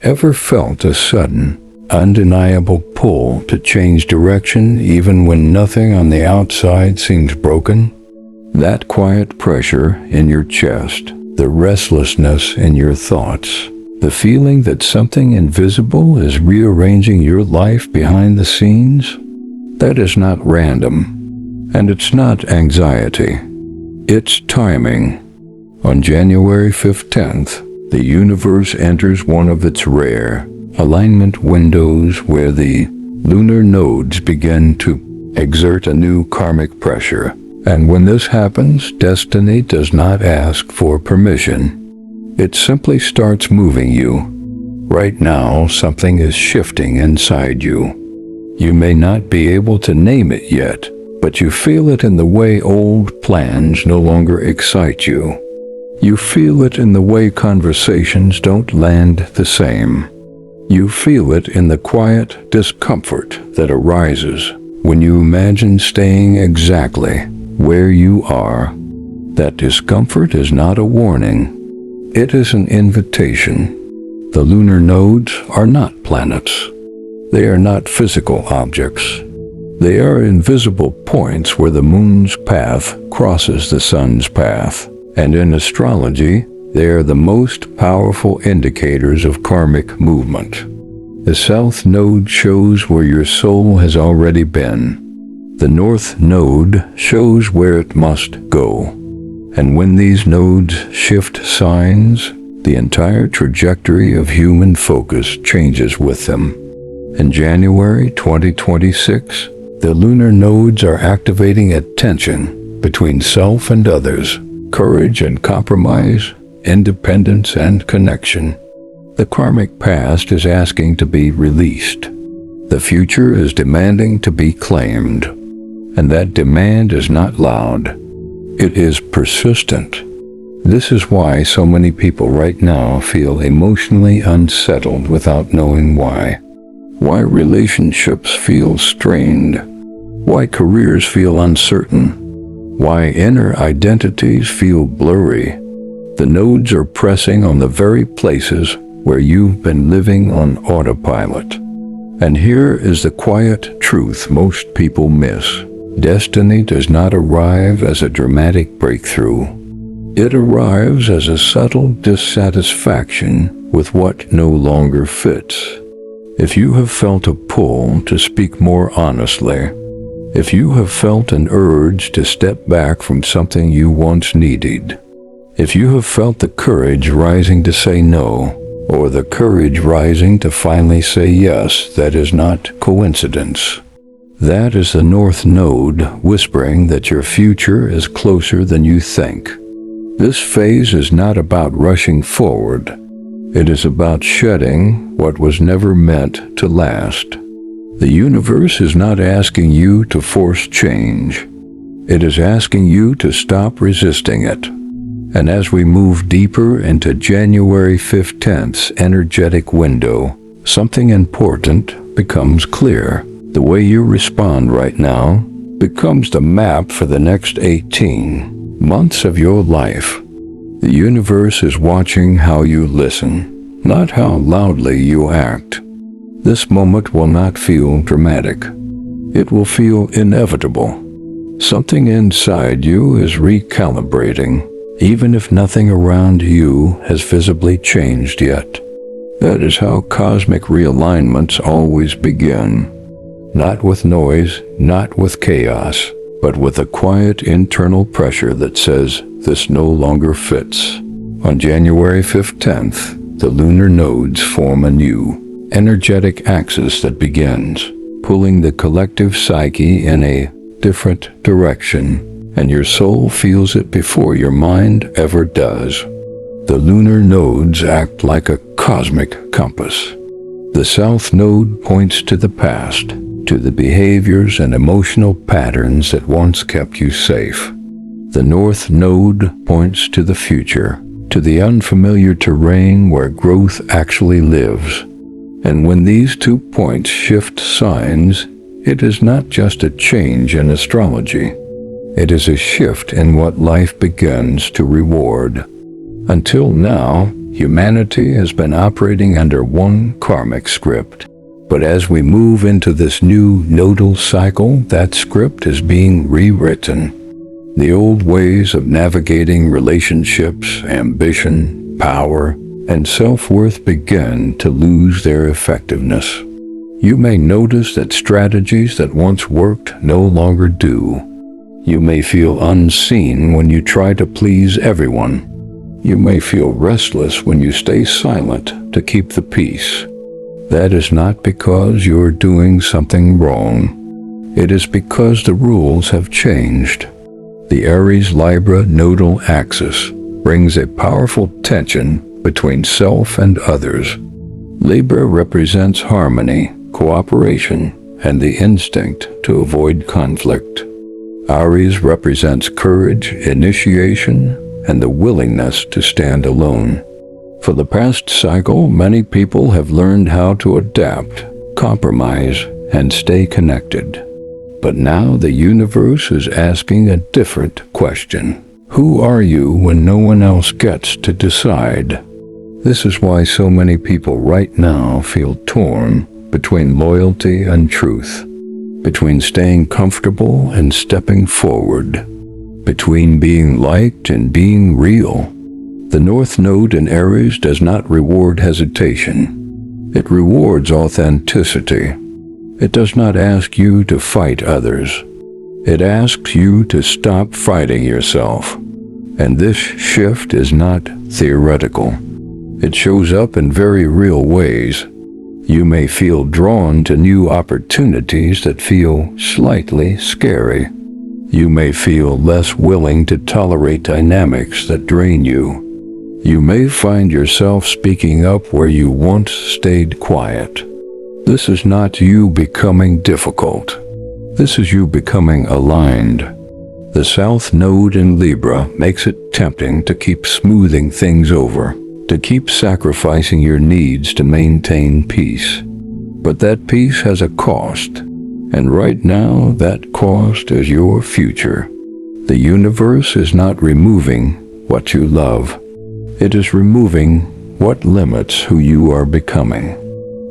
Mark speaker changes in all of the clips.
Speaker 1: Ever felt a sudden, undeniable pull to change direction even when nothing on the outside seems broken? That quiet pressure in your chest, the restlessness in your thoughts, the feeling that something invisible is rearranging your life behind the scenes? That is not random, and it's not anxiety. It's timing. On January 15th, the universe enters one of its rare alignment windows where the lunar nodes begin to exert a new karmic pressure. And when this happens, destiny does not ask for permission. It simply starts moving you. Right now, something is shifting inside you. You may not be able to name it yet, but you feel it in the way old plans no longer excite you. You feel it in the way conversations don't land the same. You feel it in the quiet discomfort that arises when you imagine staying exactly where you are. That discomfort is not a warning. It is an invitation. The lunar nodes are not planets. They are not physical objects. They are invisible points where the moon's path crosses the sun's path. And in astrology, they are the most powerful indicators of karmic movement. The South Node shows where your soul has already been. The North Node shows where it must go. And when these nodes shift signs, the entire trajectory of human focus changes with them. In January 2026, the lunar nodes are activating a tension between self and others, courage and compromise, independence and connection. The karmic past is asking to be released. The future is demanding to be claimed. And that demand is not loud. It is persistent. This is why so many people right now feel emotionally unsettled without knowing why. Why relationships feel strained. Why careers feel uncertain. Why inner identities feel blurry. The nodes are pressing on the very places where you've been living on autopilot. And here is the quiet truth most people miss. Destiny does not arrive as a dramatic breakthrough. It arrives as a subtle dissatisfaction with what no longer fits. If you have felt a pull to speak more honestly, if you have felt an urge to step back from something you once needed, if you have felt the courage rising to say no, or the courage rising to finally say yes, that is not coincidence. That is the North Node whispering that your future is closer than you think. This phase is not about rushing forward. It is about shedding what was never meant to last. The universe is not asking you to force change. It is asking you to stop resisting it. And as we move deeper into January 15th's energetic window, something important becomes clear. The way you respond right now becomes the map for the next 18 months of your life. The universe is watching how you listen, not how loudly you act. This moment will not feel dramatic. It will feel inevitable. Something inside you is recalibrating, even if nothing around you has visibly changed yet. That is how cosmic realignments always begin. Not with noise, not with chaos, but with a quiet internal pressure that says this no longer fits. On January 15th, the lunar nodes form a new, energetic axis that begins, pulling the collective psyche in a different direction, and your soul feels it before your mind ever does. The lunar nodes act like a cosmic compass. The South Node points to the past, to the behaviors and emotional patterns that once kept you safe. The North Node points to the future, to the unfamiliar terrain where growth actually lives. And when these 2 points shift signs, it is not just a change in astrology. It is a shift in what life begins to reward. Until now, humanity has been operating under one karmic script. But as we move into this new nodal cycle, that script is being rewritten. The old ways of navigating relationships, ambition, power, and self-worth begin to lose their effectiveness. You may notice that strategies that once worked no longer do. You may feel unseen when you try to please everyone. You may feel restless when you stay silent to keep the peace. That is not because you're doing something wrong. It is because the rules have changed. The Aries-Libra nodal axis brings a powerful tension between self and others. Libra represents harmony, cooperation, and the instinct to avoid conflict. Aries represents courage, initiation, and the willingness to stand alone. For the past cycle, many people have learned how to adapt, compromise, and stay connected. But now the universe is asking a different question. Who are you when no one else gets to decide? This is why so many people right now feel torn between loyalty and truth, between staying comfortable and stepping forward, between being liked and being real. The North Node in Aries does not reward hesitation. It rewards authenticity. It does not ask you to fight others. It asks you to stop fighting yourself. And this shift is not theoretical. It shows up in very real ways. You may feel drawn to new opportunities that feel slightly scary. You may feel less willing to tolerate dynamics that drain you. You may find yourself speaking up where you once stayed quiet. This is not you becoming difficult. This is you becoming aligned. The South Node in Libra makes it tempting to keep smoothing things over, to keep sacrificing your needs to maintain peace. But that peace has a cost, and right now that cost is your future. The universe is not removing what you love. It is removing what limits who you are becoming.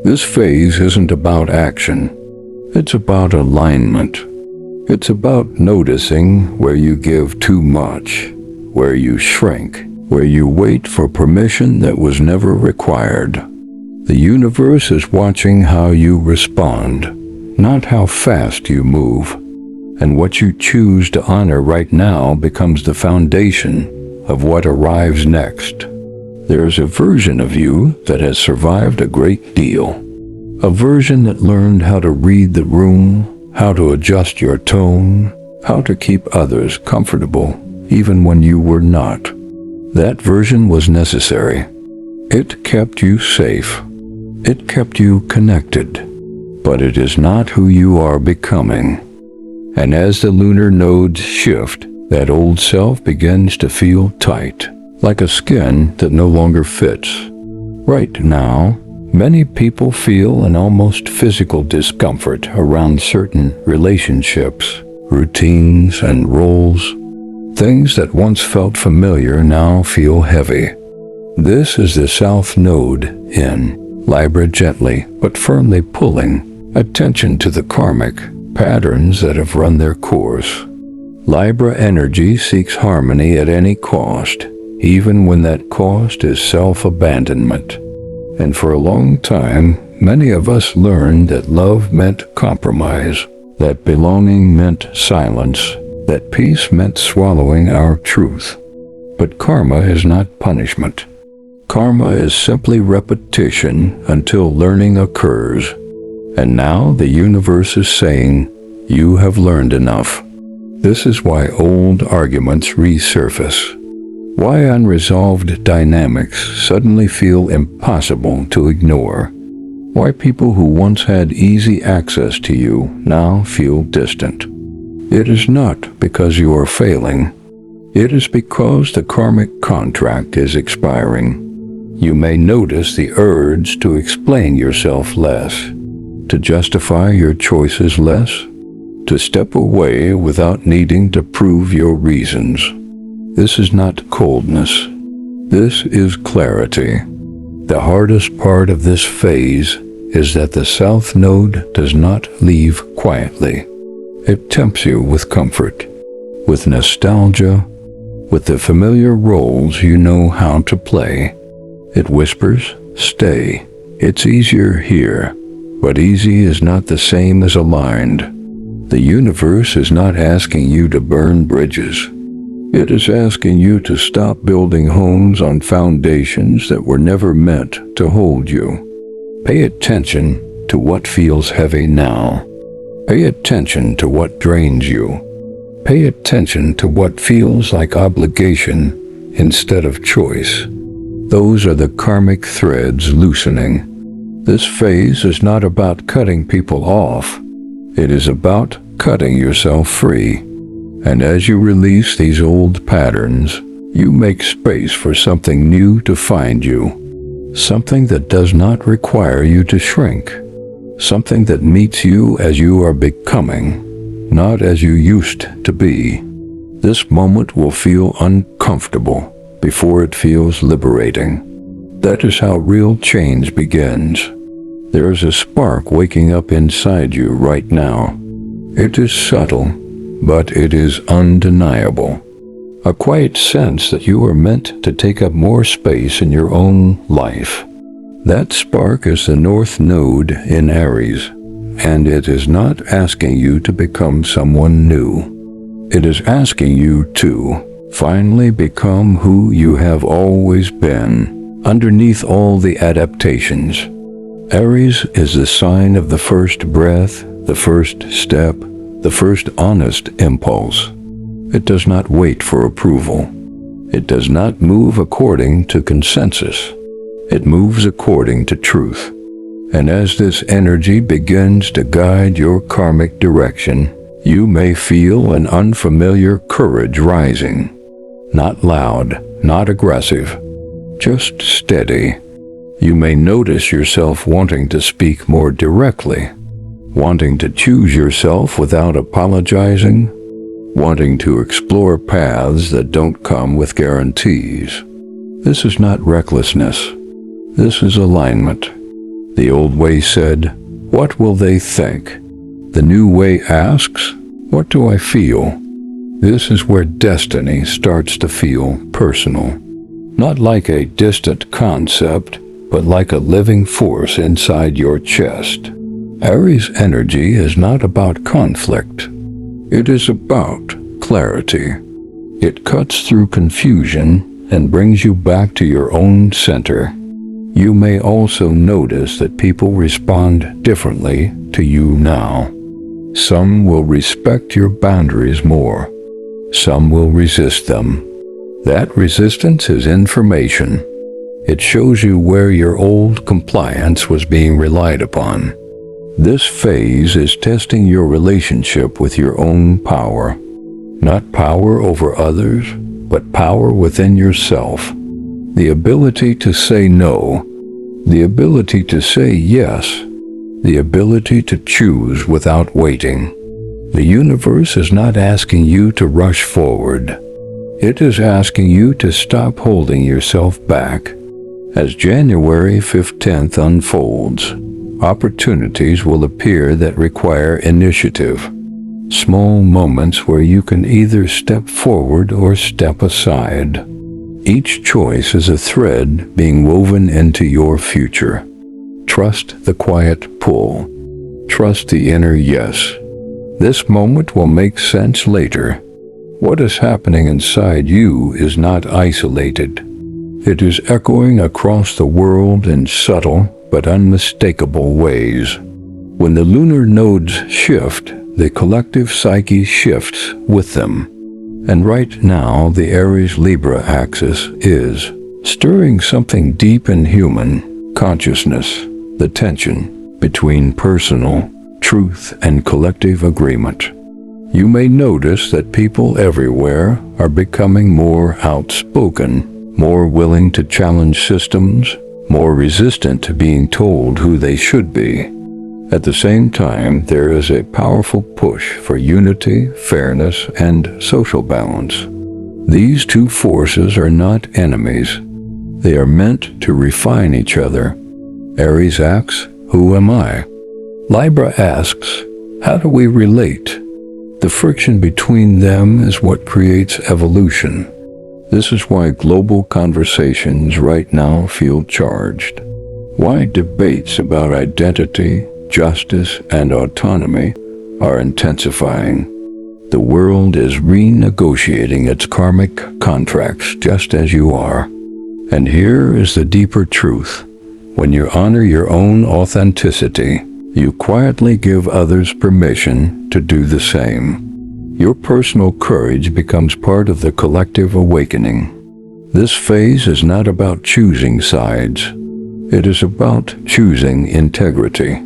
Speaker 1: This phase isn't about action. It's about alignment. It's about noticing where you give too much, where you shrink, where you wait for permission that was never required. The universe is watching how you respond, not how fast you move. And what you choose to honor right now becomes the foundation of what arrives next. There's a version of you that has survived a great deal. A version that learned how to read the room, how to adjust your tone, how to keep others comfortable, even when you were not. That version was necessary. It kept you safe. It kept you connected. But it is not who you are becoming. And as the lunar nodes shift, that old self begins to feel tight, like a skin that no longer fits. Right now, many people feel an almost physical discomfort around certain relationships, routines, and roles. Things that once felt familiar now feel heavy. This is the South Node in Libra, gently but firmly pulling attention to the karmic patterns that have run their course. Libra energy seeks harmony at any cost, even when that cost is self-abandonment. And for a long time, many of us learned that love meant compromise, that belonging meant silence, that peace meant swallowing our truth. But karma is not punishment. Karma is simply repetition until learning occurs. And now the universe is saying, you have learned enough. This is why old arguments resurface. Why unresolved dynamics suddenly feel impossible to ignore. Why people who once had easy access to you now feel distant. It is not because you are failing. It is because the karmic contract is expiring. You may notice the urge to explain yourself less, to justify your choices less, to step away without needing to prove your reasons. This is not coldness. This is clarity. The hardest part of this phase is that the South Node does not leave quietly. It tempts you with comfort, with nostalgia, with the familiar roles you know how to play. It whispers, "Stay. It's easier here." But easy is not the same as aligned. The universe is not asking you to burn bridges. It is asking you to stop building homes on foundations that were never meant to hold you. Pay attention to what feels heavy now. Pay attention to what drains you. Pay attention to what feels like obligation instead of choice. Those are the karmic threads loosening. This phase is not about cutting people off. It is about cutting yourself free. And as you release these old patterns, you make space for something new to find you. Something that does not require you to shrink. Something that meets you as you are becoming, not as you used to be. This moment will feel uncomfortable before it feels liberating. That is how real change begins. There is a spark waking up inside you right now. It is subtle, but it is undeniable. A quiet sense that you are meant to take up more space in your own life. That spark is the North Node in Aries, and it is not asking you to become someone new. It is asking you to finally become who you have always been, underneath all the adaptations. Aries is the sign of the first breath, the first step, the first honest impulse. It does not wait for approval. It does not move according to consensus. It moves according to truth. And as this energy begins to guide your karmic direction, you may feel an unfamiliar courage rising. Not loud, not aggressive, just steady. You may notice yourself wanting to speak more directly, wanting to choose yourself without apologizing, wanting to explore paths that don't come with guarantees. This is not recklessness. This is alignment. The old way said, "What will they think?" The new way asks, "What do I feel?" This is where destiny starts to feel personal. Not like a distant concept, but like a living force inside your chest. Aries energy is not about conflict. It is about clarity. It cuts through confusion and brings you back to your own center. You may also notice that people respond differently to you now. Some will respect your boundaries more. Some will resist them. That resistance is information. It shows you where your old compliance was being relied upon. This phase is testing your relationship with your own power. Not power over others, but power within yourself. The ability to say no, the ability to say yes, the ability to choose without waiting. The universe is not asking you to rush forward. It is asking you to stop holding yourself back. As January 15th unfolds, opportunities will appear that require initiative. Small moments where you can either step forward or step aside. Each choice is a thread being woven into your future. Trust the quiet pull. Trust the inner yes. This moment will make sense later. What is happening inside you is not isolated. It is echoing across the world in subtle but unmistakable ways. When the lunar nodes shift, the collective psyche shifts with them. And right now, the Aries-Libra axis is stirring something deep in human consciousness, the tension between personal truth and collective agreement. You may notice that people everywhere are becoming more outspoken, more willing to challenge systems, more resistant to being told who they should be. At the same time, there is a powerful push for unity, fairness, and social balance. These two forces are not enemies. They are meant to refine each other. Aries asks, "Who am I?" Libra asks, "How do we relate?" The friction between them is what creates evolution. This is why global conversations right now feel charged. Why debates about identity, justice, and autonomy are intensifying. The world is renegotiating its karmic contracts just as you are. And here is the deeper truth. When you honor your own authenticity, you quietly give others permission to do the same. Your personal courage becomes part of the collective awakening. This phase is not about choosing sides. It is about choosing integrity.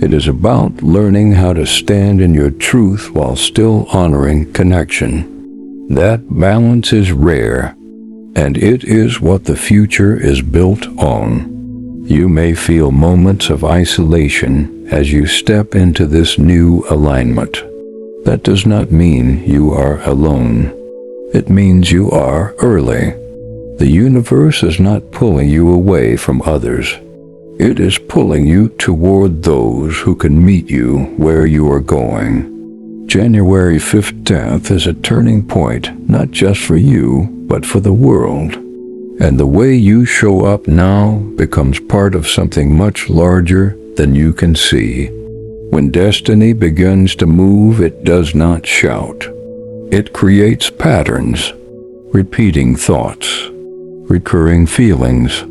Speaker 1: It is about learning how to stand in your truth while still honoring connection. That balance is rare, and it is what the future is built on. You may feel moments of isolation as you step into this new alignment. That does not mean you are alone. It means you are early. The universe is not pulling you away from others. It is pulling you toward those who can meet you where you are going. January 15th is a turning point, not just for you, but for the world. And the way you show up now becomes part of something much larger than you can see. When destiny begins to move, it does not shout. It creates patterns, repeating thoughts, recurring feelings,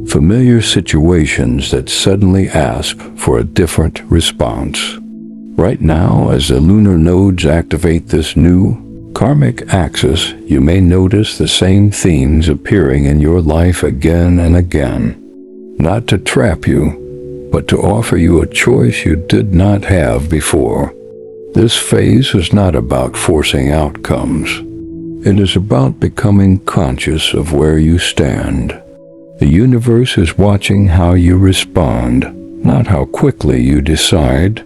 Speaker 1: familiar situations that suddenly ask for a different response. Right now, as the lunar nodes activate this new karmic axis, you may notice the same themes appearing in your life again and again. Not to trap you, but to offer you a choice you did not have before. This phase is not about forcing outcomes. It is about becoming conscious of where you stand. The universe is watching how you respond, not how quickly you decide.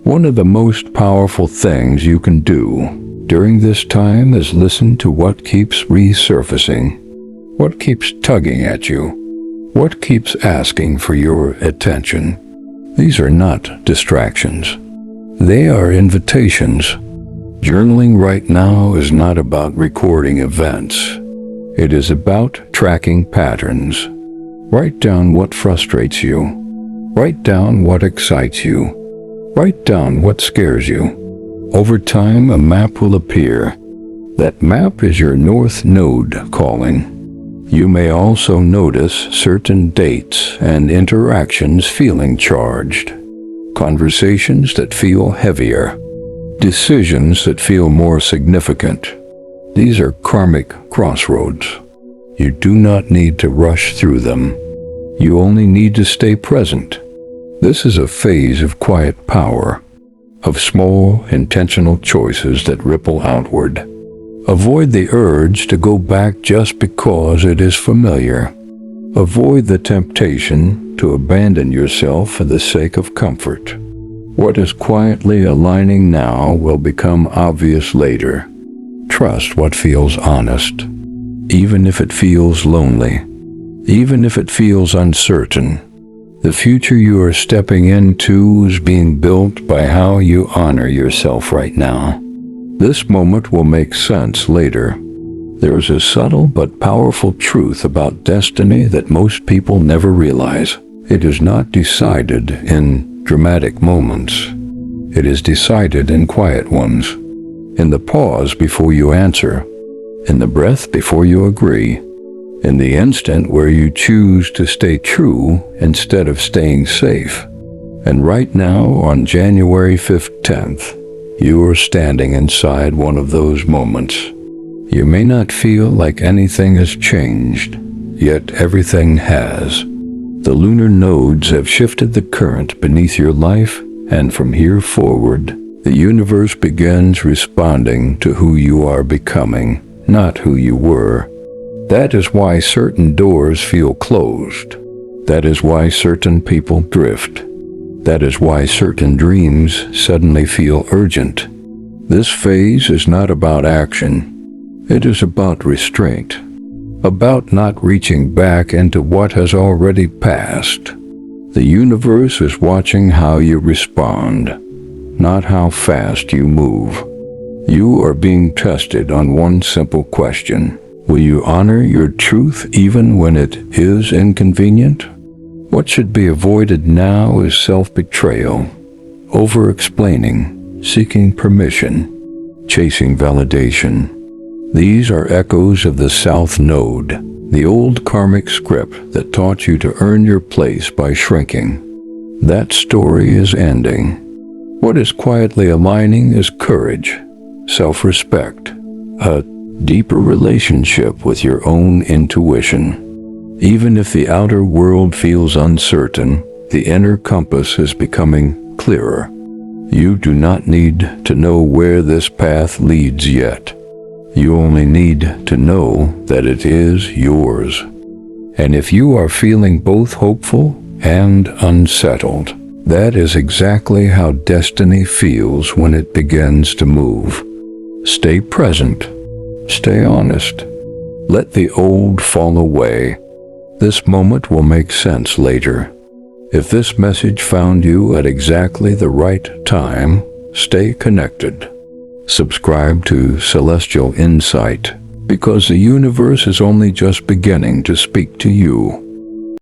Speaker 1: One of the most powerful things you can do during this time is listen to what keeps resurfacing, what keeps tugging at you, what keeps asking for your attention. These are not distractions. They are invitations. Journaling right now is not about recording events. It is about tracking patterns. Write down what frustrates you. Write down what excites you. Write down what scares you. Over time, a map will appear. That map is your North Node calling. You may also notice certain dates and interactions feeling charged. Conversations that feel heavier. Decisions that feel more significant. These are karmic crossroads. You do not need to rush through them. You only need to stay present. This is a phase of quiet power, of small, intentional choices that ripple outward. Avoid the urge to go back just because it is familiar. Avoid the temptation to abandon yourself for the sake of comfort. What is quietly aligning now will become obvious later. Trust what feels honest, even if it feels lonely, even if it feels uncertain. The future you are stepping into is being built by how you honor yourself right now. This moment will make sense later. There is a subtle but powerful truth about destiny that most people never realize. It is not decided in dramatic moments. It is decided in quiet ones. In the pause before you answer. In the breath before you agree. In the instant where you choose to stay true instead of staying safe. And right now, on January 15th, you are standing inside one of those moments. You may not feel like anything has changed, yet everything has. The lunar nodes have shifted the current beneath your life, and from here forward, the universe begins responding to who you are becoming, not who you were. That is why certain doors feel closed. That is why certain people drift. That is why certain dreams suddenly feel urgent. This phase is not about action. It is about restraint. about not reaching back into what has already passed. The universe is watching how you respond, not how fast you move. You are being tested on one simple question. Will you honor your truth even when it is inconvenient? What should be avoided now is self-betrayal, over-explaining, seeking permission, chasing validation. These are echoes of the South Node, the old karmic script that taught you to earn your place by shrinking. That story is ending. What is quietly aligning is courage, self-respect, a deeper relationship with your own intuition. Even if the outer world feels uncertain, the inner compass is becoming clearer. You do not need to know where this path leads yet. You only need to know that it is yours. And if you are feeling both hopeful and unsettled, that is exactly how destiny feels when it begins to move. Stay present. Stay honest. Let the old fall away. This moment will make sense later. If this message found you at exactly the right time, stay connected. Subscribe to Celestial Insight, because the universe is only just beginning to speak to you.